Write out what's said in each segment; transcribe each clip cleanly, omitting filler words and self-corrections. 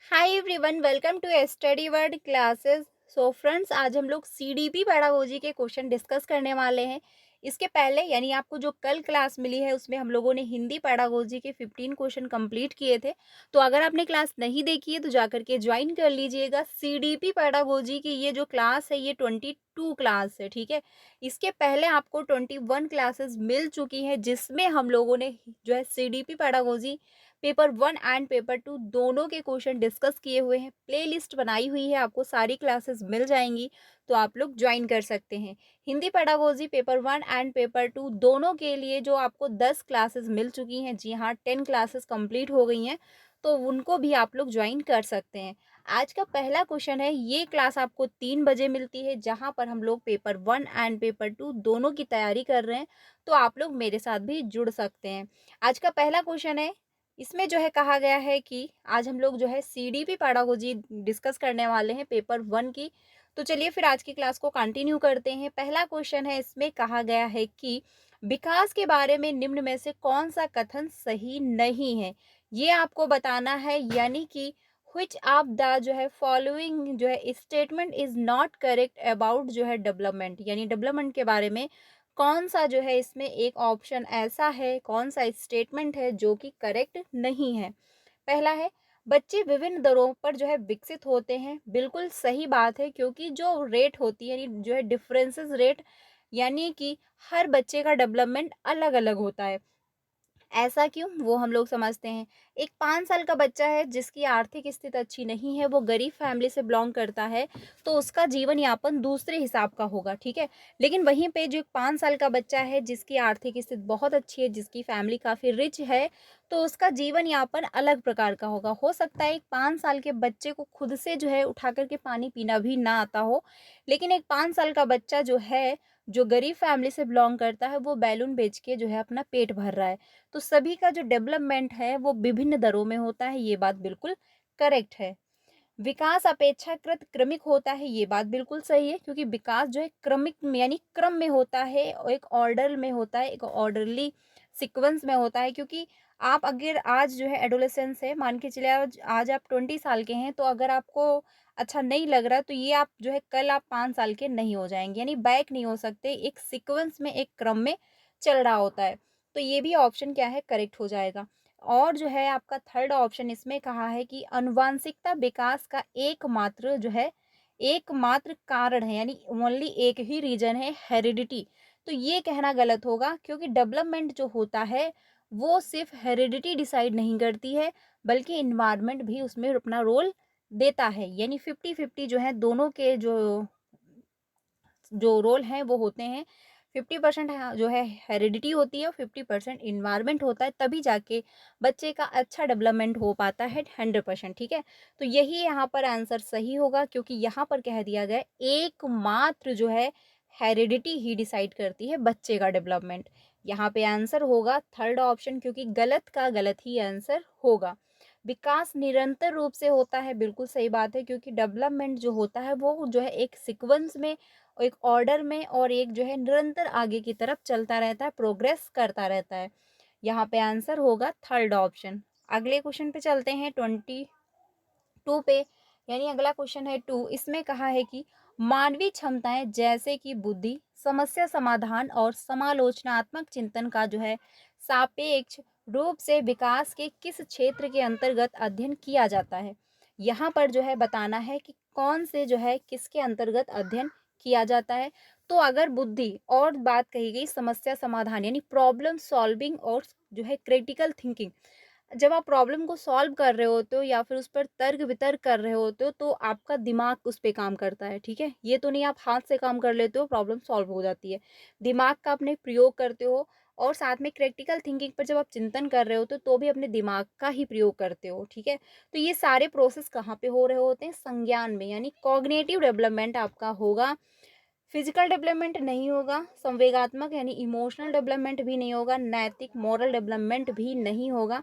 Hi everyone, welcome to study word classes. So friends, आज हम लोग सीडीपी पेडागोजी के क्वेश्चन डिस्कस करने वाले हैं। इसके पहले यानी आपको जो कल क्लास मिली है उसमें हम लोगों ने हिंदी पेडागोजी के 15 क्वेश्चन कंप्लीट किए थे। तो अगर आपने क्लास नहीं देखी है तो जाकर के ज्वाइन कर लीजिएगा। सीडीपी पेडागोजी की ये जो क्लास है ये 22 क्लास है, ठीक है। इसके पहले आपको 21 क्लासेस मिल चुकी है जिसमें हम लोगों ने जो है CDP pedagogy paper 1 and paper 2 दोनों के क्वेश्चन डिस्कस किए हुए हैं। प्लेलिस्ट बनाई हुई है, आपको सारी क्लासेस मिल जाएंगी, तो आप लोग ज्वाइन कर सकते हैं। Hindi pedagogy paper 1 and paper 2 दोनों के लिए जो आपको 10 क्लासेस मिल चुकी हैं, जी हाँ 10 क्लासेस कंप्लीट हो गई हैं, तो उनको भी आप लोग ज्वाइन कर सकते हैं। आज का पहला क्वेश्चन है, ये क्लास आपको 3 बजे मिलती है जहाँ पर हम लोग पेपर 1 एंड पेपर 2 दोनों की तैयारी कर रहे हैं, तो आप लोग मेरे साथ भी जुड़ सकते हैं। आज का पहला क्वेश्चन है, इसमें जो है कहा गया है कि आज हम लोग जो है सीडीपी पेडागोजी डिस्कस करने वाले हैं पेपर 1 की। तो चलिए फिर आज की क्लास को कंटिन्यू करते हैं। पहला क्वेश्चन है, इसमें कहा गया है कि विकास के बारे में निम्न में से कौन सा कथन सही नहीं है, ये आपको बताना है। यानी कि व्हिच ऑफ द जो है फॉलोइंग जो है statement is not correct about जो है डेवलपमेंट, यानी डेवलपमेंट के बारे में कौन सा जो है इसमें एक ऑप्शन ऐसा है, कौन सा स्टेटमेंट है जो कि करेक्ट नहीं है। पहला है, बच्चे विभिन्न दरों पर जो है विकसित होते हैं। बिल्कुल सही बात है, क्योंकि जो रेट होती है यानी जो है डिफरेंसेस रेट, यानी कि हर बच्चे का डेवलपमेंट अलग अलग होता है। ऐसा क्यों, वो हम लोग समझते हैं। एक 5 साल का बच्चा है जिसकी आर्थिक स्थिति अच्छी नहीं है, वो गरीब फैमिली से बिलोंग करता है, तो उसका जीवन यापन दूसरे हिसाब का होगा, ठीक है। लेकिन वहीं पे जो एक 5 साल का बच्चा है जिसकी आर्थिक स्थिति बहुत अच्छी है, जिसकी फैमिली काफ़ी रिच है, तो उसका जीवन यापन अलग प्रकार का होगा। हो सकता है एक 5 साल के बच्चे को खुद से जो है उठा करके पानी पीना भी ना आता हो, लेकिन एक 5 साल का बच्चा जो है, जो गरीब फैमिली से बिलोंग करता है, वो बैलून बेच के जो है अपना पेट भर रहा है। तो सभी का जो डेवलपमेंट है वो विभिन्न दरों में होता है, ये बात बिल्कुल करेक्ट है। विकास अपेक्षाकृत क्रमिक होता है, ये बात बिल्कुल सही है, क्योंकि विकास जो है क्रमिक यानी क्रम में होता है, और एक ऑर्डर में होता है, एक ऑर्डरली सीक्वेंस में होता है। क्योंकि आप अगर आज जो है एडोलेसेंस है, मान के चलिए आज आप 20 साल के हैं, तो अगर आपको अच्छा नहीं लग रहा, तो ये आप जो है कल आप 5 साल के नहीं हो जाएंगे, यानी बैक नहीं हो सकते। एक सीक्वेंस में, एक क्रम में चल रहा होता है। तो ये भी ऑप्शन क्या है, करेक्ट हो जाएगा। और जो है आपका थर्ड ऑप्शन, इसमें कहा है कि आनुवांशिकता विकास का एकमात्र जो है एकमात्र कारण है, यानी ओनली एक ही रीजन है, हेरिडिटी। तो ये कहना गलत होगा, क्योंकि डेवलपमेंट जो होता है वो सिर्फ हेरिडिटी डिसाइड नहीं करती है, बल्कि इन्वायरमेंट भी उसमें अपना रोल देता है। यानी 50-50 जो है दोनों के जो जो रोल हैं वो होते हैं। 50% जो है हेरिडिटी होती है और 50% इन्वायरमेंट होता है, तभी जाके बच्चे का अच्छा डेवलपमेंट हो पाता है 100%, ठीक है। तो यही यहाँ पर आंसर सही होगा, क्योंकि यहाँ पर कह दिया गया एकमात्र जो है हेरिडिटी ही डिसाइड करती है बच्चे का डेवलपमेंट। यहाँ पे आंसर होगा थर्ड ऑप्शन, क्योंकि गलत का गलत ही आंसर होगा। विकास निरंतर रूप से होता है, बिल्कुल सही बात है, क्योंकि डेवलपमेंट जो होता है वो जो है एक सीक्वेंस में, एक ऑर्डर में, और एक जो है निरंतर आगे की तरफ चलता रहता है, प्रोग्रेस करता रहता है। यहाँ पे आंसर होगा थर्ड ऑप्शन। अगले क्वेश्चन पे चलते हैं 22 पे, यानी अगला क्वेश्चन है 2। इसमें कहा है कि मानवीय क्षमताएं जैसे कि बुद्धि, समस्या समाधान और समालोचनात्मक चिंतन का जो है सापेक्ष रूप से विकास के किस क्षेत्र के अंतर्गत अध्ययन किया जाता है। यहाँ पर जो है बताना है कि कौन से जो है किसके अंतर्गत अध्ययन किया जाता है। तो अगर बुद्धि और बात कही गई समस्या समाधान, यानी प्रॉब्लम सॉल्विंग और जो है क्रिटिकल थिंकिंग, जब आप प्रॉब्लम को सॉल्व कर रहे होते हो या फिर उस पर तर्क वितर्क कर रहे होते हो, तो आपका दिमाग उस पे काम करता है, ठीक है। ये तो नहीं आप हाथ से काम कर लेते हो प्रॉब्लम सॉल्व हो जाती है, दिमाग का अपने प्रयोग करते हो। और साथ में क्रिटिकल थिंकिंग पर जब आप चिंतन कर रहे होते हो तो भी अपने दिमाग का ही प्रयोग करते हो, ठीक है। तो ये सारे प्रोसेस कहाँ पे हो रहे होते हैं, संज्ञान में, यानी कॉग्निटिव डेवलपमेंट आपका होगा। फिजिकल डेवलपमेंट नहीं होगा, संवेगात्मक यानी इमोशनल डेवलपमेंट भी नहीं होगा, नैतिक मॉरल डेवलपमेंट भी नहीं होगा।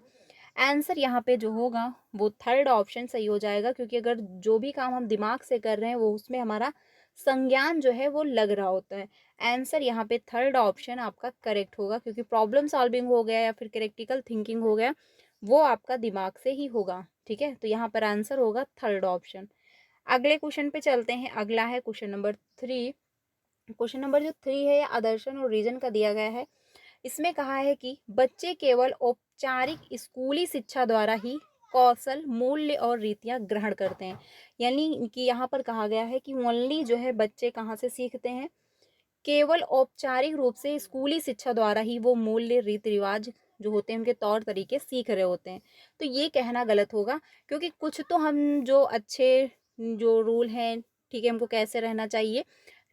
आंसर यहाँ पे जो होगा वो थर्ड ऑप्शन सही हो जाएगा, क्योंकि अगर जो भी काम हम दिमाग से कर रहे हैं वो उसमें हमारा संज्ञान जो है वो लग रहा होता है। आंसर यहाँ पे थर्ड ऑप्शन आपका करेक्ट होगा, क्योंकि प्रॉब्लम सॉल्विंग हो गया या फिर क्रिटिकल थिंकिंग हो गया, वो आपका दिमाग से ही होगा। ठीक है, तो यहाँ पर आंसर होगा थर्ड ऑप्शन। अगले क्वेश्चन पे चलते हैं। अगला है क्वेश्चन नंबर 3। क्वेश्चन नंबर जो 3 है, ये आदर्शन और रीजन का दिया गया है। इसमें कहा है कि बच्चे केवल औपचारिक स्कूली शिक्षा द्वारा ही कौशल, मूल्य और रीतियां ग्रहण करते हैं। यानी कि यहाँ पर कहा गया है कि ओनली जो है बच्चे कहाँ से सीखते हैं, केवल औपचारिक रूप से स्कूली शिक्षा द्वारा ही वो मूल्य, रीति रिवाज जो होते हैं, उनके तौर तरीके सीख रहे होते हैं। तो ये कहना गलत होगा, क्योंकि कुछ तो हम जो अच्छे जो रूल हैं, ठीक है, हमको कैसे रहना चाहिए,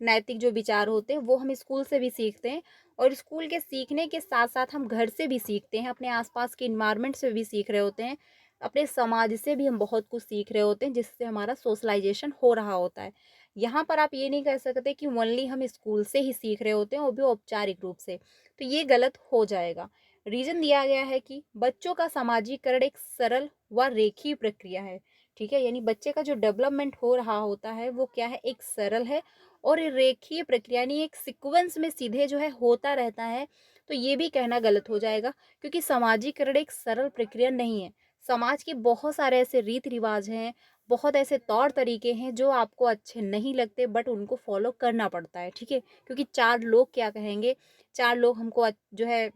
नैतिक जो विचार होते हैं वो हम स्कूल से भी सीखते हैं। और स्कूल के सीखने के साथ साथ हम घर से भी सीखते हैं, अपने आसपास के इन्वायरमेंट से भी सीख रहे होते हैं, अपने समाज से भी हम बहुत कुछ सीख रहे होते हैं, जिससे हमारा सोशलाइजेशन हो रहा होता है। यहाँ पर आप ये नहीं कह सकते कि ओनली हम स्कूल से ही सीख रहे होते हैं, वो भी औपचारिक रूप से, तो ये गलत हो जाएगा। रीजन दिया गया है कि बच्चों का समाजीकरण एक सरल व रेखीय प्रक्रिया है। ठीक है, यानी बच्चे का जो डेवलपमेंट हो रहा होता है वो क्या है, एक सरल है और रेखीय प्रक्रिया, यानी एक सीक्वेंस में सीधे जो है होता रहता है। तो ये भी कहना गलत हो जाएगा, क्योंकि समाजीकरण एक सरल प्रक्रिया नहीं है। समाज के बहुत सारे ऐसे रीति रिवाज हैं, बहुत ऐसे तौर तरीके हैं जो आपको अच्छे नहीं लगते, बट उनको फॉलो करना पड़ता है। ठीक है, क्योंकि चार लोग क्या कहेंगे, चार लोग हमको जो है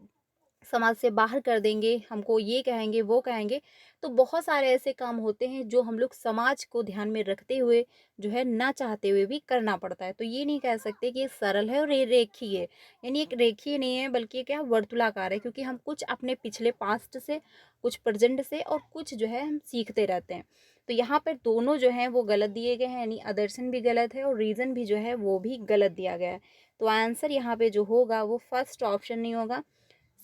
समाज से बाहर कर देंगे, हमको ये कहेंगे वो कहेंगे। तो बहुत सारे ऐसे काम होते हैं जो हम लोग समाज को ध्यान में रखते हुए जो है ना चाहते हुए भी करना पड़ता है। तो ये नहीं कह सकते कि ये सरल है और ये रेखीय है। यानी एक रेखीय नहीं है, बल्कि क्या वर्तुलाकार है, क्योंकि हम कुछ अपने पिछले पास्ट से, कुछ प्रेजेंट से और कुछ जो है हम सीखते रहते हैं। तो यहाँ पर दोनों जो हैं वो गलत दिए गए हैं, यानी आदर्शन भी गलत है और रीज़न भी जो है वो भी गलत दिया गया है। तो आंसर यहाँ पे जो होगा वो फर्स्ट ऑप्शन नहीं होगा,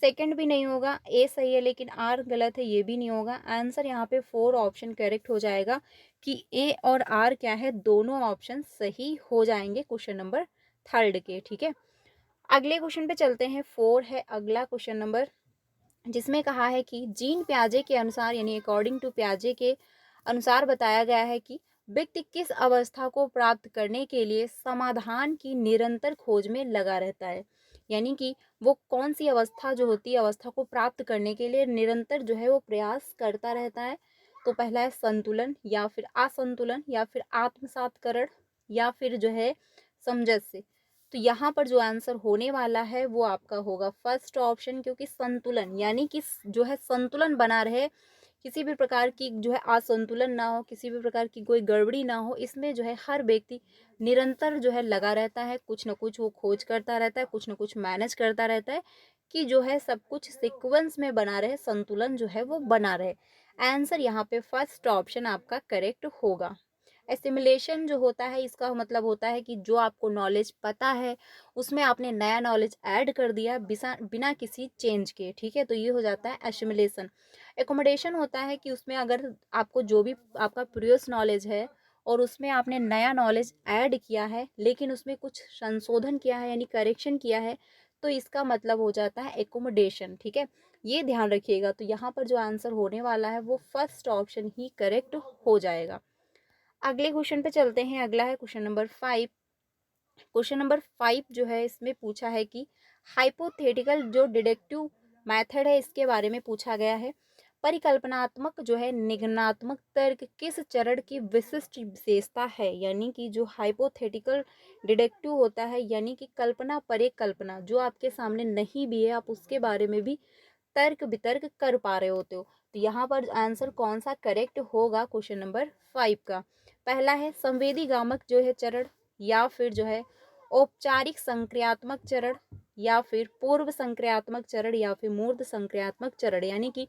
सेकंड भी नहीं होगा, ए सही है लेकिन आर गलत है, ये भी नहीं होगा। आंसर यहाँ पे 4 ऑप्शन करेक्ट हो जाएगा कि ए और आर क्या है, दोनों ऑप्शन सही हो जाएंगे क्वेश्चन नंबर थर्ड के। ठीक है, अगले क्वेश्चन पे चलते हैं। 4 है अगला क्वेश्चन नंबर, जिसमें कहा है कि जीन प्याजे के अनुसार, यानी अकॉर्डिंग टू प्याजे के अनुसार बताया गया है कि व्यक्ति किस अवस्था को प्राप्त करने के लिए समाधान की निरंतर खोज में लगा रहता है। यानी कि वो कौन सी अवस्था जो होती है, अवस्था को प्राप्त करने के लिए निरंतर जो है वो प्रयास करता रहता है। तो पहला है संतुलन, या फिर असंतुलन, या फिर आत्मसातकरण, या फिर जो है समंजस्य। तो यहाँ पर जो आंसर होने वाला है वो आपका होगा फर्स्ट ऑप्शन, क्योंकि संतुलन, यानी कि जो है संतुलन बना रहे, किसी भी प्रकार की जो है असंतुलन ना हो, किसी भी प्रकार की कोई गड़बड़ी ना हो, इसमें जो है हर व्यक्ति निरंतर जो है लगा रहता है, कुछ ना कुछ वो खोज करता रहता है, कुछ ना कुछ मैनेज करता रहता है, कि जो है सब कुछ सीक्वेंस में बना रहे, संतुलन जो है वो बना रहे। आंसर यहाँ पे फर्स्ट ऑप्शन आपका करेक्ट होगा। एसिमिलेशन जो होता है, इसका मतलब होता है कि जो आपको नॉलेज पता है उसमें आपने नया नॉलेज ऐड कर दिया बिना किसी चेंज के। ठीक है, तो ये हो जाता है एसिमिलेशन। एकोमोडेशन होता है कि उसमें अगर आपको जो भी आपका प्रीवियस नॉलेज है और उसमें आपने नया नॉलेज ऐड किया है, लेकिन उसमें कुछ संशोधन किया है, यानी करेक्शन किया है, तो इसका मतलब हो जाता है एकोमोडेशन। ठीक है, ये ध्यान रखिएगा। तो यहाँ पर जो आंसर होने वाला है वो फर्स्ट ऑप्शन ही करेक्ट हो जाएगा। अगले क्वेश्चन पे चलते हैं। अगला है क्वेश्चन नंबर 5। क्वेश्चन नंबर 5 जो है इसमें पूछा है कि हाइपोथेटिकल जो डिडक्टिव मेथड है इसके बारे में पूछा गया है। परिकल्पनात्मक जो है निगमनात्मक तर्क किस चरण की विशिष्ट विशेषता है। यानी कि जो हाइपोथेटिकल डिडक्टिव होता है, यानी कि कल्पना पर एक कल्पना जो आपके सामने नहीं भी है, आप उसके बारे में भी तर्क वितर्क कर पा रहे होते हो। तो यहाँ पर आंसर कौन सा करेक्ट होगा क्वेश्चन नंबर 5 का। पहला है संवेदी गामक जो है चरण, या फिर जो है औपचारिक संक्रियात्मक चरण, या फिर पूर्व संक्रियात्मक चरण, या फिर मूर्त संक्रियात्मक चरण। यानी कि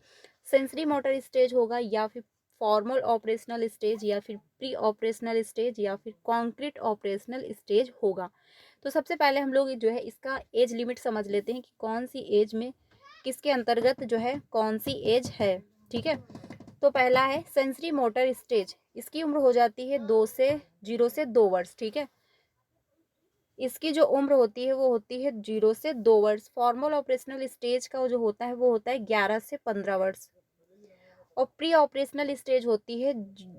सेंसरी मोटर स्टेज होगा, या फिर फॉर्मल ऑपरेशनल स्टेज, या फिर प्री ऑपरेशनल स्टेज, या फिर कॉन्क्रीट ऑपरेशनल स्टेज होगा। तो सबसे पहले हम लोग जो है इसका एज लिमिट समझ लेते हैं कि कौन सी एज में किसके अंतर्गत जो है कौन सी एज है। ठीक है, तो पहला है सेंसरी मोटर स्टेज, इसकी उम्र हो जाती है 0 से 2 वर्ष। ठीक है, इसकी जो उम्र होती है वो होती है 0 से 2 वर्ष। फॉर्मल ऑपरेशनल स्टेज का जो होता है वो होता है 11 से 15 वर्ष। और प्री ऑपरेशनल स्टेज होती है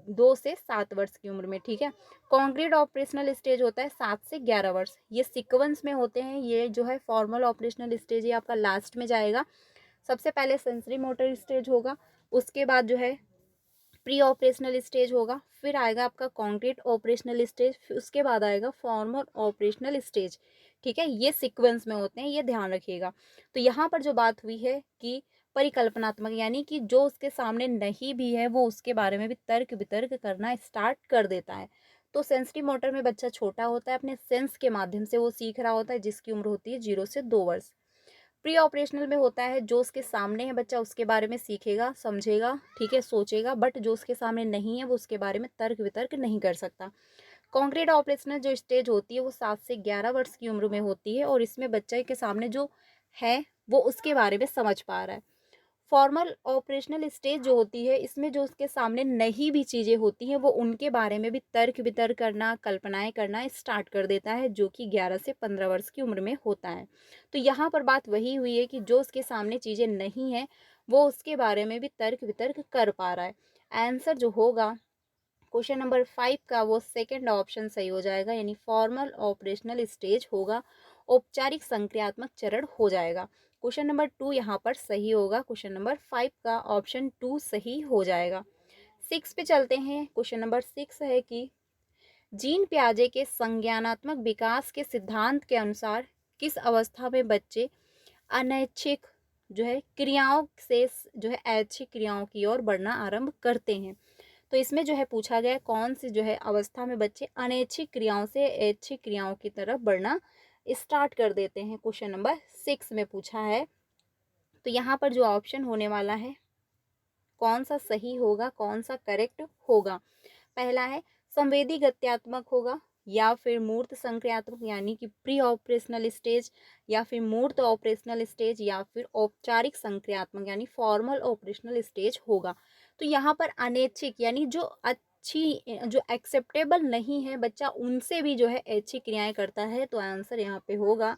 2 से 7 वर्ष की उम्र में। ठीक है, कॉन्क्रीट ऑपरेशनल स्टेज होता है 7 से 11 वर्ष। ये सीक्वेंस में होते हैं। ये जो है फॉर्मल ऑपरेशनल स्टेज ये आपका लास्ट में जाएगा। सबसे पहले सेंसरी मोटर स्टेज होगा, उसके बाद जो है प्री ऑपरेशनल स्टेज होगा, फिर आएगा आपका कॉन्क्रीट ऑपरेशनल स्टेज, फिर उसके बाद आएगा फॉर्मल ऑपरेशनल स्टेज। ठीक है, ये सीक्वेंस में होते हैं, ये ध्यान रखिएगा। तो यहाँ पर जो बात हुई है कि परिकल्पनात्मक, यानी कि जो उसके सामने नहीं भी है वो उसके बारे में भी तर्क वितर्क करना स्टार्ट कर देता है। तो सेंसरी मोटर में बच्चा छोटा होता है, अपने सेंस के माध्यम से वो सीख रहा होता है, जिसकी उम्र होती है 0 से 2 वर्ष। प्री ऑपरेशनल में होता है जो उसके सामने है बच्चा उसके बारे में सीखेगा, समझेगा, ठीक है, सोचेगा, बट जो उसके सामने नहीं है वो उसके बारे में तर्क वितर्क नहीं कर सकता। कॉन्क्रीट ऑपरेशनल जो स्टेज होती है वो 7 से 11 वर्ष की उम्र में होती है, और इसमें बच्चे के सामने जो है वो उसके बारे में समझ पा रहा है। फॉर्मल ऑपरेशनल स्टेज जो होती है, इसमें जो उसके सामने नहीं भी चीज़ें होती हैं वो उनके बारे में भी तर्क वितर्क करना, कल्पनाएं करना स्टार्ट कर देता है, जो कि 11 से 15 वर्ष की उम्र में होता है। तो यहाँ पर बात वही हुई है कि जो उसके सामने चीज़ें नहीं हैं वो उसके बारे में भी तर्क वितर्क कर पा रहा है। आंसर जो होगा क्वेश्चन नंबर 5 का, वो सेकंड ऑप्शन सही हो जाएगा, यानी फॉर्मल ऑपरेशनल स्टेज होगा, औपचारिक संक्रियात्मक चरण हो जाएगा। क्वेश्चन नंबर 2 यहाँ पर सही होगा, क्वेश्चन नंबर 5 का ऑप्शन 2 सही हो जाएगा। 6 पे चलते हैं। क्वेश्चन नंबर 6 है कि जीन पियाजे के संज्ञानात्मक विकास के सिद्धांत के अनुसार किस अवस्था में बच्चे अनैच्छिक जो है क्रियाओं से जो है ऐच्छिक क्रियाओं की ओर बढ़ना आरंभ करते हैं। तो इसमें जो है पूछा गया कौन सी जो है अवस्था में बच्चे अनैच्छिक क्रियाओं से ऐच्छिक क्रियाओं की तरफ बढ़ना स्टार्ट कर देते हैं, क्वेश्चन नंबर 6 में पूछा है। तो यहाँ पर जो ऑप्शन होने वाला है कौन सा सही होगा, कौन सा करेक्ट होगा। पहला है संवेदी गत्यात्मक होगा, या फिर मूर्त संक्रियात्मक यानी कि प्री ऑपरेशनल स्टेज, या फिर मूर्त ऑपरेशनल स्टेज, या फिर औपचारिक संक्रियात्मक यानी फॉर्मल ऑपरेशनल स्टेज होगा। तो यहाँ पर अनैच्छिक यानी जो अच्छी जो एक्सेप्टेबल नहीं है बच्चा उनसे भी जो है ऐच्छिक क्रियाएं करता है। तो आंसर यहाँ पे होगा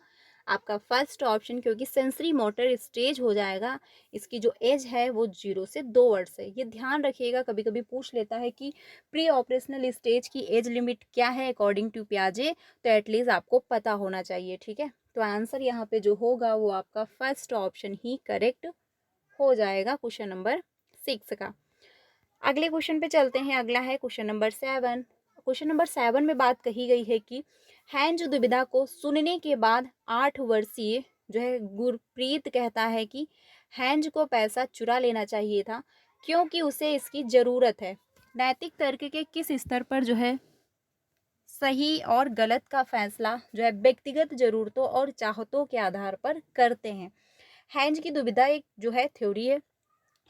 आपका फर्स्ट ऑप्शन, क्योंकि सेंसरी मोटर स्टेज हो जाएगा। इसकी जो एज है वो 0 से 2 वर्ष है। ये ध्यान रखिएगा, कभी कभी पूछ लेता है कि प्री ऑपरेशनल स्टेज की एज लिमिट क्या है अकॉर्डिंग टू पियाजे, तो एटलीस्ट आपको पता होना चाहिए। ठीक है, तो आंसर यहाँ पे जो होगा वो आपका फर्स्ट ऑप्शन ही करेक्ट हो जाएगा क्वेश्चन नंबर 6 का। अगले क्वेश्चन पे चलते हैं। अगला है क्वेश्चन नंबर 7। क्वेश्चन नंबर 7 में बात कही गई है कि हैंज दुविधा को सुनने के बाद 8 वर्षीय जो है गुरप्रीत कहता है कि हैंज को पैसा चुरा लेना चाहिए था क्योंकि उसे इसकी ज़रूरत है। नैतिक तर्क के किस स्तर पर जो है सही और गलत का फैसला जो है व्यक्तिगत ज़रूरतों और चाहतों के आधार पर करते हैं। हैंज की दुविधा एक जो है थ्योरी है,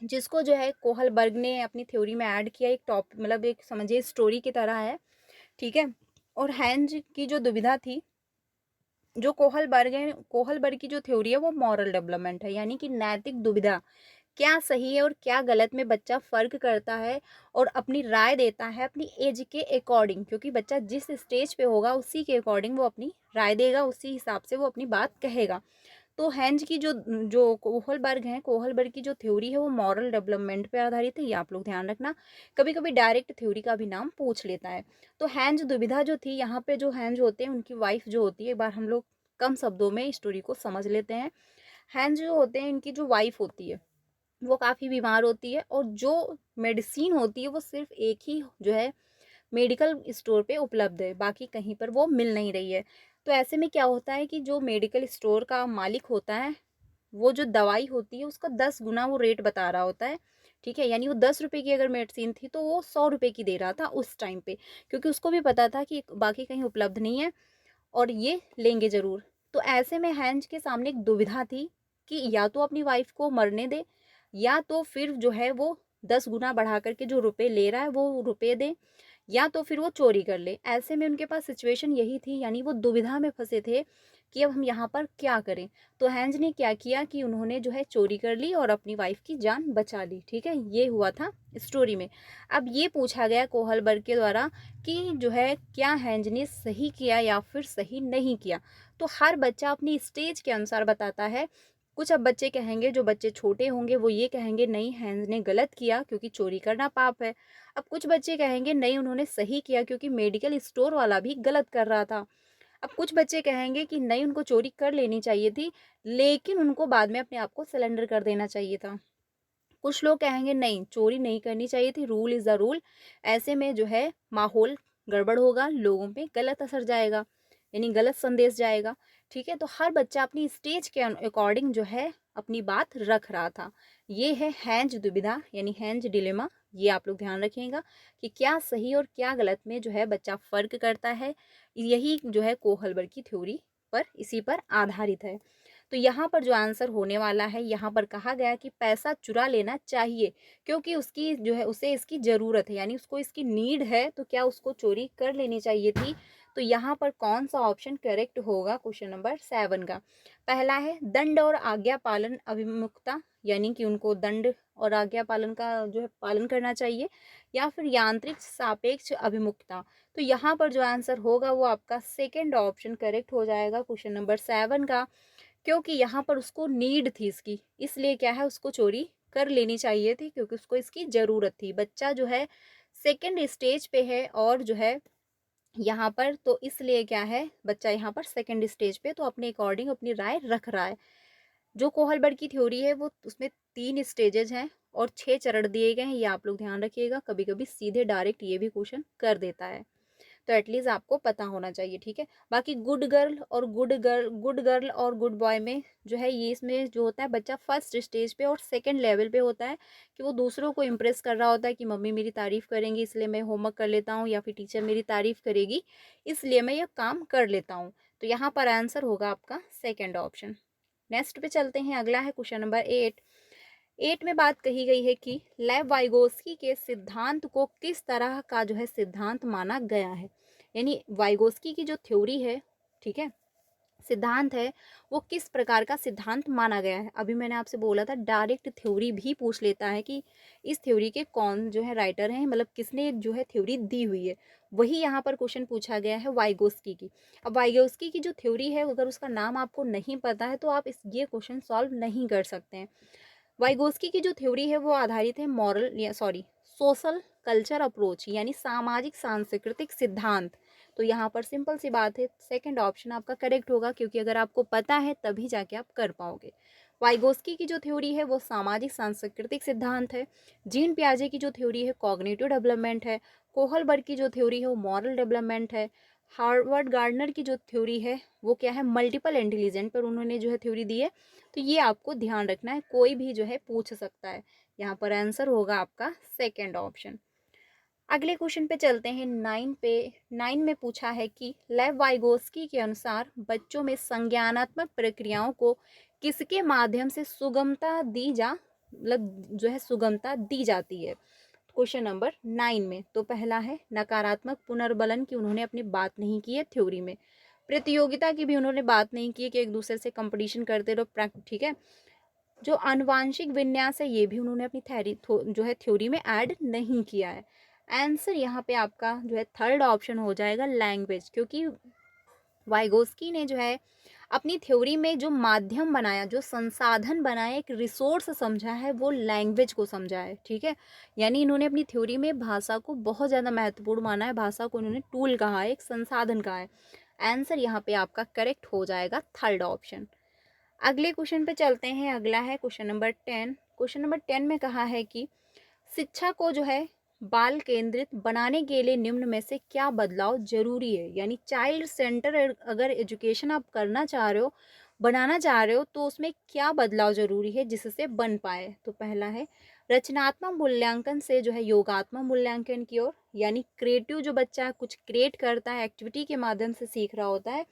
जिसको जो है कोहलबर्ग ने अपनी थ्योरी में ऐड किया। एक टॉप मतलब एक समझिए स्टोरी की तरह है, ठीक है। और हैंज की जो दुविधा थी, जो कोहलबर्ग की जो थ्योरी है वो मॉरल डेवलपमेंट है, यानी कि नैतिक दुविधा, क्या सही है और क्या गलत में बच्चा फ़र्क करता है और अपनी राय देता है अपनी एज के अकॉर्डिंग, क्योंकि बच्चा जिस स्टेज पे होगा उसी के अकॉर्डिंग वो अपनी राय देगा, उसी हिसाब से वो अपनी बात कहेगा। तो हेंज की जो जो कोहलबर्ग की जो थ्योरी है वो मॉरल डेवलपमेंट पे आधारित है, ये आप लोग ध्यान रखना। कभी कभी डायरेक्ट थ्योरी का भी नाम पूछ लेता है। तो हेंज दुविधा जो थी, यहाँ पे जो हेंज होते हैं उनकी वाइफ जो होती है, एक बार हम लोग कम शब्दों में स्टोरी को समझ लेते हैं। हेंज जो होते हैं इनकी जो वाइफ होती है वो काफ़ी बीमार होती है, और जो मेडिसिन होती है वो सिर्फ एक ही जो है मेडिकल स्टोर पे उपलब्ध है, बाकी कहीं पर वो मिल नहीं रही है। तो ऐसे में क्या होता है कि जो मेडिकल स्टोर का मालिक होता है वो जो दवाई होती है उसका 10 गुना वो रेट बता रहा होता है, ठीक है। यानी वो 10 रुपए की अगर मेडिसिन थी तो वो 100 रुपए की दे रहा था उस टाइम पे, क्योंकि उसको भी पता था कि बाकी कहीं उपलब्ध नहीं है और ये लेंगे ज़रूर। तो ऐसे में हैंज के सामने एक दुविधा थी कि या तो अपनी वाइफ को मरने दे, या तो फिर जो है वो 10 गुना बढ़ा करके जो रुपए ले रहा है वो रुपए दे, या तो फिर वो चोरी कर ले। ऐसे में उनके पास सिचुएशन यही थी, यानी वो दुविधा में फंसे थे कि अब हम यहाँ पर क्या करें। तो हैंज ने क्या किया कि उन्होंने जो है चोरी कर ली और अपनी वाइफ की जान बचा ली, ठीक है। ये हुआ था स्टोरी में। अब ये पूछा गया कोहलबर्ग के द्वारा कि जो है क्या हैंज ने सही किया या फिर सही नहीं किया। तो हर बच्चा अपनी स्टेज के अनुसार बताता है। कुछ अब बच्चे कहेंगे, जो बच्चे छोटे होंगे वो ये कहेंगे नहीं हैंज ने गलत किया क्योंकि चोरी करना पाप है। अब कुछ बच्चे कहेंगे नहीं उन्होंने सही किया क्योंकि मेडिकल स्टोर वाला भी गलत कर रहा था। अब कुछ बच्चे कहेंगे कि नहीं उनको चोरी कर लेनी चाहिए थी, लेकिन उनको बाद में अपने आप को सरेंडर कर देना चाहिए था। कुछ लोग कहेंगे नहीं, चोरी नहीं करनी चाहिए थी, रूल इज़ द रूल। ऐसे में जो है माहौल गड़बड़ होगा, लोगों पे गलत असर जाएगा, यानी गलत संदेश जाएगा, ठीक है? तो हर बच्चा अपनी स्टेज के अकॉर्डिंग जो है अपनी बात रख रहा था। ये है हैंज दुविधा यानी हैंज डिलेमा। ये आप लोग ध्यान रखिएगा कि क्या सही और क्या गलत में जो है बच्चा फ़र्क करता है। यही जो है कोहलबर की थ्योरी पर इसी पर आधारित है। तो यहाँ पर जो आंसर होने वाला है, यहाँ पर कहा गया कि पैसा चुरा लेना चाहिए क्योंकि उसकी जो है उसे इसकी ज़रूरत है, यानी उसको इसकी नीड है, तो क्या उसको चोरी कर लेनी चाहिए थी। तो यहाँ पर कौन सा ऑप्शन करेक्ट होगा क्वेश्चन नंबर 7 का। पहला है दंड और आज्ञा पालन अभिमुखता, यानी कि उनको दंड और आज्ञा पालन का जो है पालन करना चाहिए, या फिर यांत्रिक सापेक्ष अभिमुखता। तो यहाँ पर जो आंसर होगा वो आपका सेकेंड ऑप्शन करेक्ट हो जाएगा क्वेश्चन नंबर 7 का, क्योंकि यहाँ पर उसको नीड थी इसकी, इसलिए क्या है उसको चोरी कर लेनी चाहिए थी क्योंकि उसको इसकी ज़रूरत थी। बच्चा जो है सेकंड स्टेज पे है और जो है यहाँ पर तो इसलिए क्या है बच्चा यहाँ पर सेकंड स्टेज पे तो अपने अकॉर्डिंग अपनी राय रख रहा है। जो कोहलबर्ग की थ्योरी है वो उसमें 3 स्टेजेज हैं और 6 चरण दिए गए हैं, ये आप लोग ध्यान रखिएगा। कभी-कभी सीधे डायरेक्ट ये भी क्वेश्चन कर देता है, तो एटलीस्ट आपको पता होना चाहिए, ठीक है। बाकी गुड गर्ल और गुड बॉय में जो है ये इसमें जो होता है बच्चा फर्स्ट स्टेज पे और सेकंड लेवल पे होता है कि वो दूसरों को इम्प्रेस कर रहा होता है कि मम्मी मेरी तारीफ़ करेंगी इसलिए मैं होमवर्क कर लेता हूँ, या फिर टीचर मेरी तारीफ़ करेगी इसलिए मैं ये काम कर लेता हूँ। तो यहाँ पर आंसर होगा आपका सेकेंड ऑप्शन। नेक्स्ट पे चलते हैं, अगला है क्वेश्चन नंबर 8 में बात कही गई है कि लेव वाइगोस्की के सिद्धांत को किस तरह का जो है सिद्धांत माना गया है, यानी वाइगोस्की की जो थ्योरी है, ठीक है, सिद्धांत है, वो किस प्रकार का सिद्धांत माना गया है। अभी मैंने आपसे बोला था डायरेक्ट थ्योरी भी पूछ लेता है कि इस थ्योरी के कौन जो है राइटर हैं, मतलब किसने जो है थ्योरी दी हुई है। वही यहाँ पर क्वेश्चन पूछा गया है वाइगोस्की की। अब वाइगोस्की की जो थ्योरी है अगर उसका नाम आपको नहीं पता है तो आप ये क्वेश्चन सॉल्व नहीं कर सकते हैं। वाइगोस्की की जो थ्योरी है वो आधारित है मॉरल या सॉरी सोशल कल्चर अप्रोच, यानी सामाजिक सांस्कृतिक सिद्धांत। तो यहाँ पर सिंपल सी बात है सेकंड ऑप्शन आपका करेक्ट होगा, क्योंकि अगर आपको पता है तभी जाके आप कर पाओगे। वाइगोस्की की जो थ्योरी है वो सामाजिक सांस्कृतिक सिद्धांत है। जीन पियाजे की जो थ्योरी है कॉग्निटिव डेवलपमेंट है। कोहलबर्ग की जो थ्योरी है वो मॉरल डेवलपमेंट है। हार्वर्ड गार्डनर की जो थ्योरी है वो क्या है मल्टीपल इंटेलिजेंट पर उन्होंने जो है थ्योरी दी है। तो ये आपको ध्यान रखना है, कोई भी जो है पूछ सकता है। यहाँ पर आंसर होगा आपका सेकेंड ऑप्शन। अगले क्वेश्चन पे चलते हैं 9 में पूछा है कि लेव वाइगोस्की के अनुसार बच्चों में संज्ञानात्मक प्रक्रियाओं को किसके माध्यम से सुगमता दी जा मतलब जो है सुगमता दी जाती है। क्वेश्चन नंबर 9 में तो पहला है नकारात्मक पुनर्बलन की उन्होंने अपनी बात नहीं की है थ्योरी में। प्रतियोगिता की भी उन्होंने बात नहीं की है कि एक दूसरे से कंपटीशन करते रहो, ठीक है। जो आनुवांशिक विन्यास है ये भी उन्होंने अपनी जो है थ्योरी में ऐड नहीं किया है। आंसर यहाँ पे आपका जो है थर्ड ऑप्शन हो जाएगा लैंग्वेज, क्योंकि वाइगोस्की ने जो है अपनी थ्योरी में जो माध्यम बनाया, जो संसाधन बनाया, एक रिसोर्स समझा है वो लैंग्वेज को समझा है, ठीक है। यानी इन्होंने अपनी थ्योरी में भाषा को बहुत ज़्यादा महत्वपूर्ण माना है, भाषा को इन्होंने टूल कहा है, एक संसाधन कहा है। आंसर यहाँ पे आपका करेक्ट हो जाएगा थर्ड ऑप्शन। अगले क्वेश्चन पे चलते हैं, अगला है क्वेश्चन नंबर 10। क्वेश्चन नंबर 10 में कहा है कि शिक्षा को जो है बाल केंद्रित बनाने के लिए निम्न में से क्या बदलाव जरूरी है, यानी चाइल्ड सेंटर अगर एजुकेशन आप करना चाह रहे हो, बनाना चाह रहे हो, तो उसमें क्या बदलाव जरूरी है जिससे बन पाए। तो पहला है रचनात्मक मूल्यांकन से जो है योगात्मक मूल्यांकन की ओर, यानी क्रिएटिव जो बच्चा कुछ क्रिएट करता है एक्टिविटी के माध्यम से सीख रहा होता है,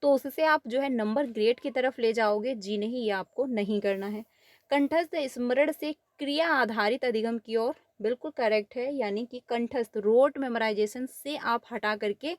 तो उससे आप जो है नंबर ग्रेड की तरफ ले जाओगे। जी नहीं, ये आपको नहीं करना है। कंठस्थ स्मरण से क्रिया आधारित अधिगम की ओर, बिल्कुल करेक्ट है, यानी कि कंठस्थ रोट मेमोराइजेशन से आप हटा करके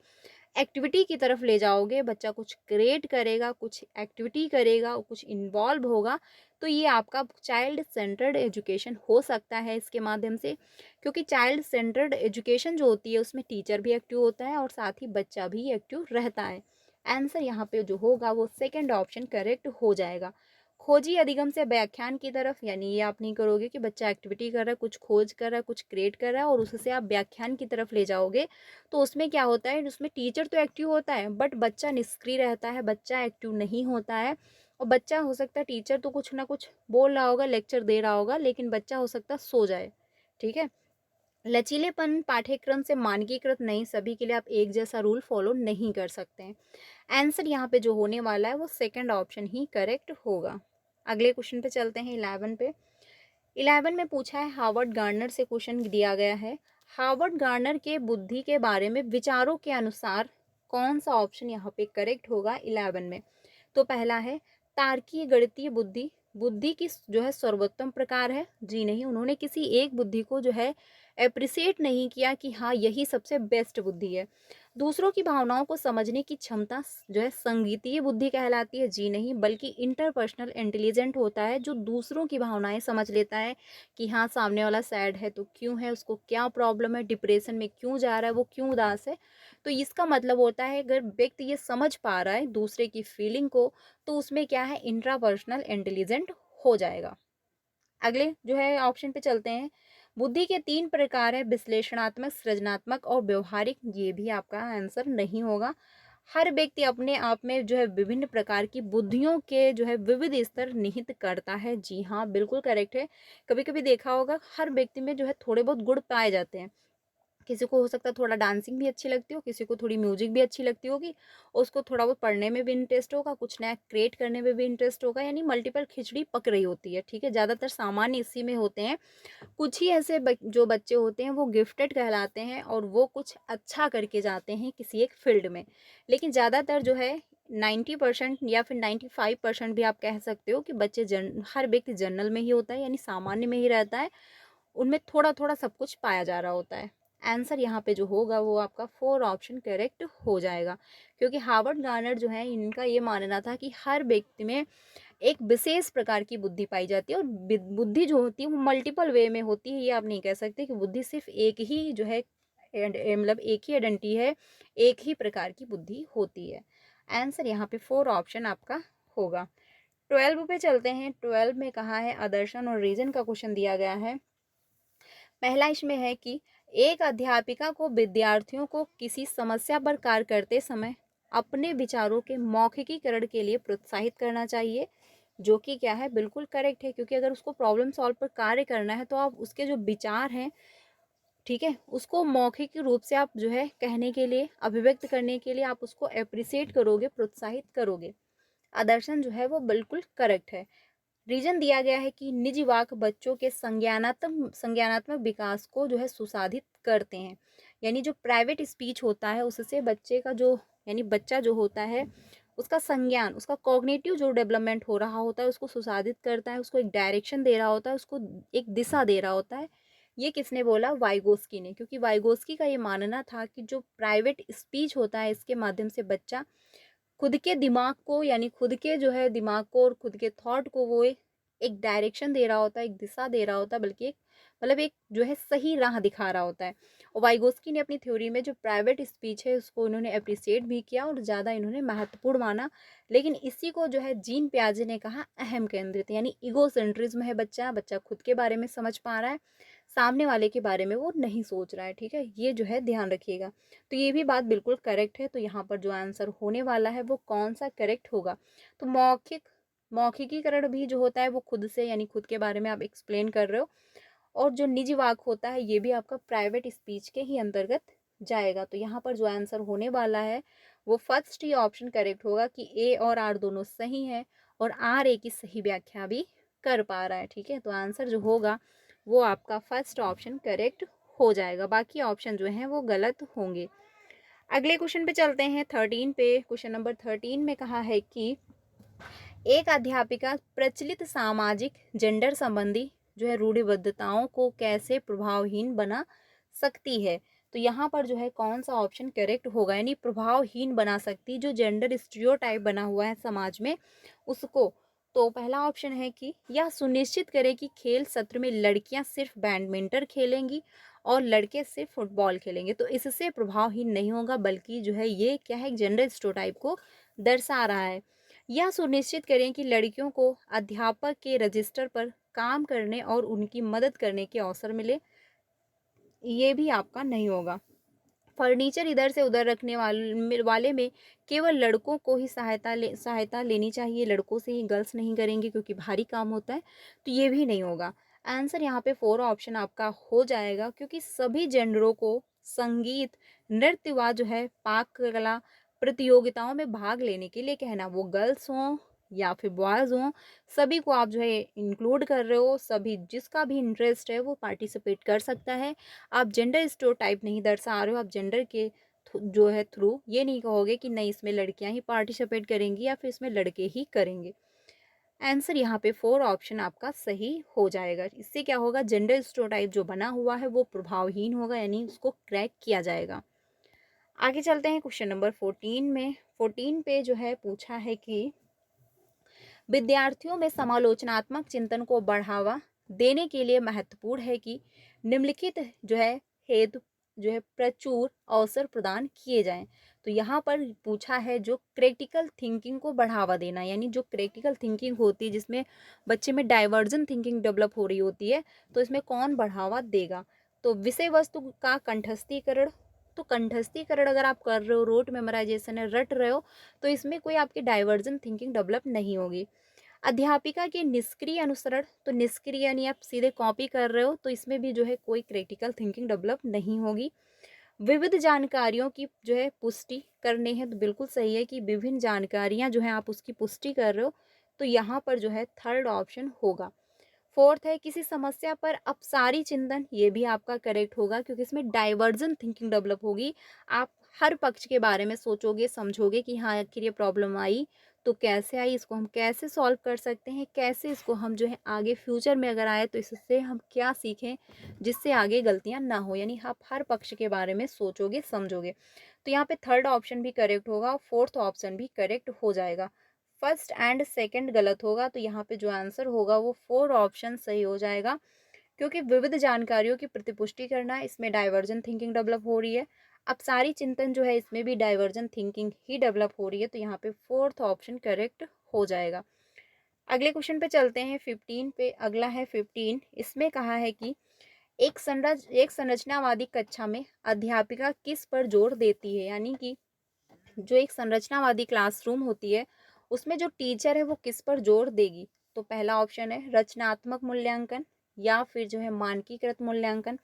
एक्टिविटी की तरफ ले जाओगे। बच्चा कुछ क्रिएट करेगा, कुछ एक्टिविटी करेगा, कुछ इन्वॉल्व होगा, तो ये आपका चाइल्ड सेंटर्ड एजुकेशन हो सकता है इसके माध्यम से। क्योंकि चाइल्ड सेंटर्ड एजुकेशन जो होती है उसमें टीचर भी एक्टिव होता है और साथ ही बच्चा भी एक्टिव रहता है। आंसर यहाँ पे जो होगा वो सेकंड ऑप्शन करेक्ट हो जाएगा। खोजी अधिगम से व्याख्यान की तरफ, यानी ये आप नहीं करोगे कि बच्चा एक्टिविटी कर रहा है, कुछ खोज कर रहा है, कुछ क्रिएट कर रहा है और उससे आप व्याख्यान की तरफ ले जाओगे, तो उसमें क्या होता है, उसमें टीचर तो एक्टिव होता है बट बच्चा निष्क्रिय रहता है, बच्चा एक्टिव नहीं होता है। और बच्चा हो सकता है, टीचर तो कुछ ना कुछ बोल रहा होगा, लेक्चर दे रहा होगा, लेकिन बच्चा हो सकता है सो जाए। ठीक है, लचीलेपन पाठ्यक्रम से मानकीकृत नहीं, सभी के लिए आप एक जैसा रूल फॉलो नहीं कर सकते हैं। आंसर यहाँ पे जो होने वाला है वो सेकंड ऑप्शन ही करेक्ट होगा। अगले क्वेश्चन पे चलते हैं, 11 पे। 11 में पूछा है, हार्वर्ड गार्नर से क्वेश्चन दिया गया है। हार्वर्ड गार्नर के बुद्धि के बारे में विचारों के अनुसार कौन सा ऑप्शन यहाँ पे करेक्ट होगा 11 में? तो पहला है तार्किक गणितीय बुद्धि, बुद्धि की जो है सर्वोत्तम प्रकार है। जी नहीं, उन्होंने किसी एक बुद्धि को जो है एप्रिसिएट नहीं किया कि हाँ यही सबसे बेस्ट बुद्धि है। दूसरों की भावनाओं को समझने की क्षमता जो है संगीतीय बुद्धि कहलाती है। जी नहीं, बल्कि इंटरपर्सनल इंटेलिजेंट होता है, जो दूसरों की भावनाएं समझ लेता है कि हाँ सामने वाला सैड है तो क्यों है, उसको क्या प्रॉब्लम है, डिप्रेशन में क्यों जा रहा है, वो क्यों उदास है। तो इसका मतलब होता है अगर व्यक्ति ये समझ पा रहा है दूसरे की फीलिंग को, तो उसमें क्या है, इंट्रापर्सनल इंटेलिजेंट हो जाएगा। अगले जो है ऑप्शन पे चलते हैं। बुद्धि के 3 प्रकार है, विश्लेषणात्मक, सृजनात्मक और व्यवहारिक। ये भी आपका आंसर नहीं होगा। हर व्यक्ति अपने आप में जो है विभिन्न प्रकार की बुद्धियों के जो है विविध स्तर निहित करता है। जी हाँ, बिल्कुल करेक्ट है। कभी कभी देखा होगा हर व्यक्ति में जो है थोड़े बहुत गुण पाए जाते हैं। किसी को हो सकता है थोड़ा डांसिंग भी अच्छी लगती हो, किसी को थोड़ी म्यूजिक भी अच्छी लगती होगी, उसको थोड़ा बहुत पढ़ने में भी इंटरेस्ट होगा, कुछ नया क्रिएट करने में भी इंटरेस्ट होगा, यानी मल्टीपल खिचड़ी पक रही होती है। ठीक है, ज़्यादातर सामान्य इसी में होते हैं। कुछ ही ऐसे जो बच्चे होते हैं वो गिफ्टेड कहलाते हैं और वो कुछ अच्छा करके जाते हैं किसी एक फील्ड में। लेकिन ज़्यादातर जो है 90% या फिर 95% भी आप कह सकते हो कि बच्चे हर व्यक्ति जनरल में ही होता है, यानी सामान्य में ही रहता है। उनमें थोड़ा थोड़ा सब कुछ पाया जा रहा होता है। आंसर यहाँ पे जो होगा वो आपका 4 ऑप्शन करेक्ट हो जाएगा, क्योंकि हार्वर्ड गार्नर जो है इनका ये मानना था कि हर व्यक्ति में एक विशेष प्रकार की बुद्धि पाई जाती है, और बुद्धि जो होती है वो मल्टीपल वे में होती है। ये आप नहीं कह सकते कि बुद्धि सिर्फ एक ही जो है मतलब एक ही आइडेंटिटी है, एक ही प्रकार की बुद्धि होती है। आंसर यहाँ पे 4 ऑप्शन आपका होगा। 12 पे चलते हैं। 12 में कहा है आदर्शन और रीजन का क्वेश्चन दिया गया है। पहला इसमें है कि एक अध्यापिका को विद्यार्थियों को किसी समस्या पर कार्य करते समय अपने विचारों के मौखिकीकरण के लिए प्रोत्साहित करना चाहिए, जो कि क्या है, बिल्कुल करेक्ट है। क्योंकि अगर उसको प्रॉब्लम सॉल्व पर कार्य करना है तो आप उसके जो विचार हैं, ठीक है, उसको मौखिक रूप से आप जो है कहने के लिए, अभिव्यक्त करने के लिए आप उसको अप्रिसिएट करोगे, प्रोत्साहित करोगे। आदर्शन जो है वो बिल्कुल करेक्ट है। रीजन दिया गया है कि निजी वाक्य बच्चों के संज्ञानात्मक विकास को जो है सुसाधित करते हैं। यानी जो प्राइवेट स्पीच होता है उससे बच्चे का जो, यानी बच्चा जो होता है उसका संज्ञान, उसका कॉग्निटिव जो डेवलपमेंट हो रहा होता है उसको सुसाधित करता है, उसको एक डायरेक्शन दे रहा होता है, उसको एक दिशा दे रहा होता है। ये किसने बोला? वाइगोस्की ने। क्योंकि वाइगोस्की का ये मानना था कि जो प्राइवेट स्पीच होता है इसके माध्यम से बच्चा खुद के दिमाग को, यानी खुद के जो है दिमाग को और खुद के थॉट को वो एक डायरेक्शन दे रहा होता है, एक दिशा दे रहा होता है, बल्कि एक मतलब एक जो है सही राह दिखा रहा होता है। और वाइगोस्की ने अपनी थ्योरी में जो प्राइवेट स्पीच है उसको इन्होंने अप्रिसिएट भी किया और ज़्यादा इन्होंने महत्वपूर्ण माना। लेकिन इसी को जो है जीन पियाजे ने कहा अहम केंद्रित, यानी ईगोसेंट्रिज्म है। बच्चा बच्चा खुद के बारे में समझ पा रहा है, सामने वाले के बारे में वो नहीं सोच रहा है। ठीक है, ये जो है ध्यान रखिएगा। तो ये भी बात बिल्कुल करेक्ट है। तो यहाँ पर जो आंसर होने वाला है वो कौन सा करेक्ट होगा? तो मौखिकीकरण भी जो होता है वो खुद से, यानी खुद के बारे में आप एक्सप्लेन कर रहे हो। और जो निजी वाक होता है ये भी आपका प्राइवेट स्पीच के ही अंतर्गत जाएगा। तो यहाँ पर जो आंसर होने वाला है वो फर्स्ट ही ऑप्शन करेक्ट होगा कि ए और आर दोनों सही है, और आर ए की सही व्याख्या भी कर पा रहा है। ठीक है, तो आंसर जो होगा वो आपका फर्स्ट ऑप्शन करेक्ट हो जाएगा, बाकी ऑप्शन जो हैं वो गलत होंगे। अगले क्वेश्चन पे चलते हैं, 13 पे। क्वेश्चन नंबर 13 में कहा है कि एक अध्यापिका प्रचलित सामाजिक जेंडर संबंधी जो है रूढ़िबद्धताओं को कैसे प्रभावहीन बना सकती है? तो यहाँ पर जो है कौन सा ऑप्शन करेक्ट होगा? यानी प्रभावहीन बना सकती, जो जेंडर स्टीरियोटाइप बना हुआ है समाज में उसको। तो पहला ऑप्शन है कि यह सुनिश्चित करे कि खेल सत्र में लड़कियां सिर्फ बैडमिंटन खेलेंगी और लड़के सिर्फ फुटबॉल खेलेंगे। तो इससे प्रभावहीन नहीं होगा, बल्कि जो है ये क्या है, जेंडर स्टीरियोटाइप को दर्शा रहा है। यह सुनिश्चित करें कि लड़कियों को अध्यापक के रजिस्टर पर काम करने और उनकी मदद करने के अवसर मिले। ये भी आपका नहीं होगा। फर्नीचर इधर से उधर रखने वाले में केवल लड़कों को ही सहायता लेनी चाहिए, लड़कों से ही, गर्ल्स नहीं करेंगे क्योंकि भारी काम होता है, तो ये भी नहीं होगा। आंसर यहाँ पे 4 ऑप्शन आपका हो जाएगा, क्योंकि सभी जेंडरों को संगीत, नृत्य व जो है पाक कला प्रतियोगिताओं में भाग लेने के लिए कहना, वो गर्ल्स हों या फिर बॉयज़ हों, सभी को आप जो है इंक्लूड कर रहे हो, सभी जिसका भी इंटरेस्ट है वो पार्टिसिपेट कर सकता है। आप जेंडर स्टेरियोटाइप नहीं दर्शा रहे हो, आप जेंडर के जो है थ्रू ये नहीं कहोगे कि नहीं इसमें लड़कियां ही पार्टिसिपेट करेंगी या फिर इसमें लड़के ही करेंगे। आंसर यहाँ पे 4 ऑप्शन आपका सही हो जाएगा। इससे क्या होगा, जेंडर स्टेरियोटाइप जो बना हुआ है वो प्रभावहीन होगा, यानी उसको क्रैक किया जाएगा। आगे चलते हैं क्वेश्चन नंबर 14 में। 14 पे जो है पूछा है कि विद्यार्थियों में समालोचनात्मक चिंतन को बढ़ावा देने के लिए महत्वपूर्ण है कि निम्नलिखित जो है हेतु जो है प्रचुर अवसर प्रदान किए जाएं। तो यहाँ पर पूछा है जो क्रिटिकल थिंकिंग को बढ़ावा देना, यानी जो क्रिटिकल थिंकिंग होती है जिसमें बच्चे में डाइवर्जन थिंकिंग डेवलप हो रही होती है, तो इसमें कौन बढ़ावा देगा। तो विषय वस्तु का कंठस्थीकरण, तो कंठस्थीकरण अगर आप कर रहे हो, रोट मेमोराइजेशन है, रट रहे हो, तो इसमें कोई आपकी डाइवर्जन थिंकिंग डेवलप नहीं होगी। अध्यापिका के निष्क्रिय अनुसरण, तो निष्क्रिय यानी आप सीधे कॉपी कर रहे हो, तो इसमें भी जो है कोई क्रिटिकल थिंकिंग डेवलप नहीं होगी। विविध जानकारियों की जो है पुष्टि करनी है, तो बिल्कुल सही है कि विभिन्न जानकारियां जो है आप उसकी पुष्टि कर रहे हो, तो यहाँ पर जो है थर्ड ऑप्शन होगा। फोर्थ है किसी समस्या पर अपसारी चिंतन, ये भी आपका करेक्ट होगा क्योंकि इसमें डाइवर्जन थिंकिंग डेवलप होगी। आप हर पक्ष के बारे में सोचोगे, समझोगे कि हाँ आखिर ये प्रॉब्लम आई तो कैसे आई, इसको हम कैसे सॉल्व कर सकते हैं, कैसे इसको हम जो है आगे फ्यूचर में अगर आए तो इससे हम क्या सीखें जिससे आगे गलतियां ना हो, यानी आप हर पक्ष के बारे में सोचोगे, समझोगे। तो यहाँ पे थर्ड ऑप्शन भी करेक्ट होगा, फोर्थ ऑप्शन भी करेक्ट हो जाएगा। फर्स्ट एंड सेकंड गलत होगा, तो यहाँ पे जो आंसर होगा वो 4 ऑप्शन सही हो जाएगा, क्योंकि विविध जानकारियों की प्रतिपुष्टि करना, इसमें डाइवर्जन थिंकिंग डेवलप हो रही है। अपसारी चिंतन जो है इसमें भी डाइवर्जन थिंकिंग ही डेवलप हो रही है, तो यहाँ पे फोर्थ ऑप्शन करेक्ट हो जाएगा। अगले क्वेश्चन पे चलते हैं 15 पे। अगला है 15, इसमें कहा है कि एक संरचनावादी कक्षा में अध्यापिका किस पर जोर देती है, यानी कि जो एक संरचनावादी क्लासरूम होती है उसमें जो टीचर है वो किस पर जोर देगी। तो पहला ऑप्शन है रचनात्मक मूल्यांकन या फिर जो है मानकीकृत मूल्यांकन।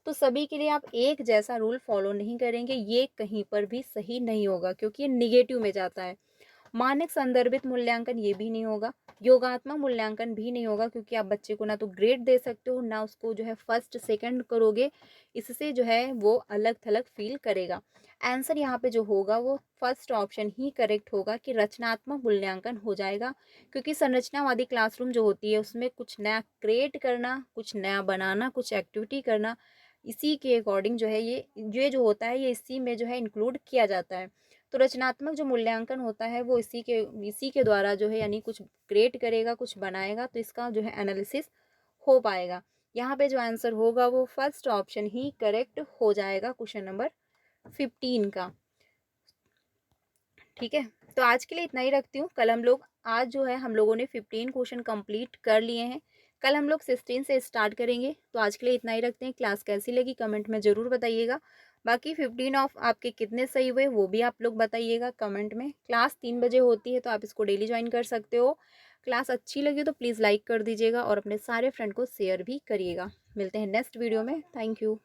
तो सभी के लिए आप एक जैसा रूल फॉलो नहीं करेंगे, ये कहीं पर भी सही नहीं होगा क्योंकि ये निगेटिव में जाता है। मानक संदर्भित मूल्यांकन ये भी नहीं होगा, योगात्मक मूल्यांकन भी नहीं होगा क्योंकि आप बच्चे को ना तो ग्रेड दे सकते हो ना उसको जो है फर्स्ट सेकंड करोगे, इससे जो है वो अलग थलग फील करेगा। आंसर यहाँ पे जो होगा वो फर्स्ट ऑप्शन ही करेक्ट होगा कि रचनात्मक मूल्यांकन हो जाएगा, क्योंकि संरचनावादी क्लासरूम जो होती है उसमें कुछ नया क्रिएट करना, कुछ नया बनाना, कुछ एक्टिविटी करना, इसी के अकॉर्डिंग जो है ये जो होता है ये इसी में जो है इंक्लूड किया जाता है। तो रचनात्मक जो मूल्यांकन होता है वो इसी के द्वारा जो है यानी कुछ क्रिएट करेगा, कुछ बनाएगा, तो इसका जो है एनालिसिस हो पाएगा। यहाँ पे जो आंसर होगा वो फर्स्ट ऑप्शन ही करेक्ट हो जाएगा क्वेश्चन नंबर 15 का। ठीक है, तो आज के लिए इतना ही रखती हूँ। कल हम लोग आज जो है हम लोगों ने 15 क्वेश्चन कंप्लीट कर लिए हैं, कल हम लोग 16 से स्टार्ट करेंगे। तो आज के लिए इतना ही रखते हैं। क्लास कैसी लगी कमेंट में ज़रूर बताइएगा। बाकी 15 ऑफ आपके कितने सही हुए वो भी आप लोग बताइएगा कमेंट में। क्लास 3 बजे होती है तो आप इसको डेली ज्वाइन कर सकते हो। क्लास अच्छी लगी तो प्लीज़ लाइक कर दीजिएगा और अपने सारे फ्रेंड को शेयर भी करिएगा। मिलते हैं नेक्स्ट वीडियो में। Thank you.